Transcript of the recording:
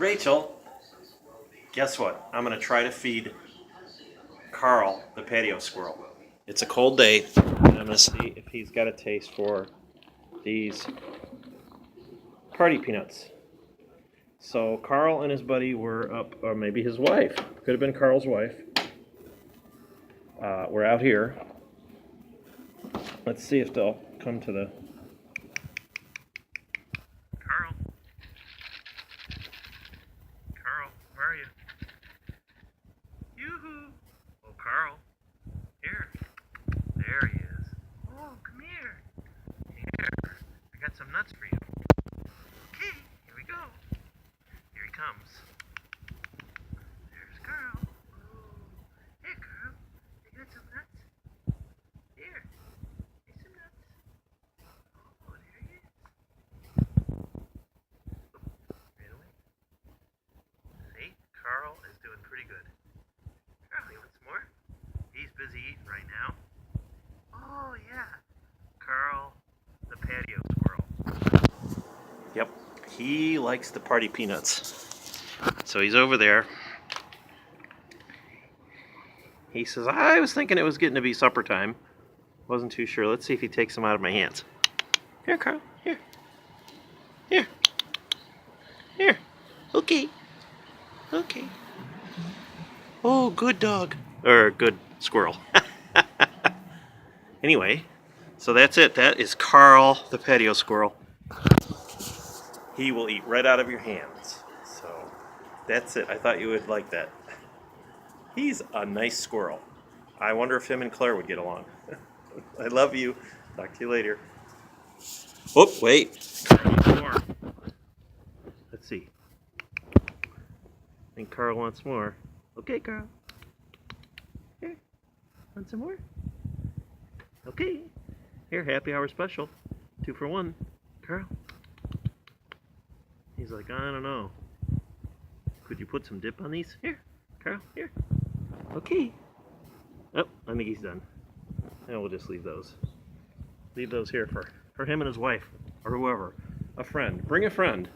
Rachel, guess what? I'm going to try to feed Carl the patio squirrel. It's a cold day, and I'm going to see if he's got a taste for these party peanuts. So Carl and his buddy were up, or maybe his wife, could have been Carl's wife. We're out here. Let's see if they'll come to the... Carl? Carl, where are you? Yoo-hoo! Oh, Carl. Here. There he is. Oh, come here. Here. I got some nuts for you. Okay, here we go. Here he comes. There's Carl. Oh, hey, Carl. You got some nuts? Here. Here's some nuts. Oh, there he is. Ran away. See? Carl is doing pretty good. Carl, you want some more? He's busy eating right now. Oh, yeah. Carl the Patio squirrel. Yep. He likes the party peanuts. So he's over there. He says, I was thinking it was getting to be supper time. Wasn't too sure. Let's see if he takes them out of my hands. Here, Carl. Here. Here. Here. Okay. Okay. Oh, good dog. Or good squirrel. Anyway, so that's it. That is Carl the patio squirrel. He will eat right out of your hands. So that's it. I thought you would like that. He's a nice squirrel. I wonder if him and Claire would get along. I love you. Talk to you later. Oh, wait. Carl wants more. Let's see. I think Carl wants more. Okay, Carl. Here. Want some more? Okay. Here, happy hour special. 2 for 1. Carl. He's like, I don't know. Could you put some dip on these? Here, Carl, here. Okay. Oh, I think he's done. And we'll just leave those. Leave those here for him and his wife, or whoever. A friend. Bring a friend.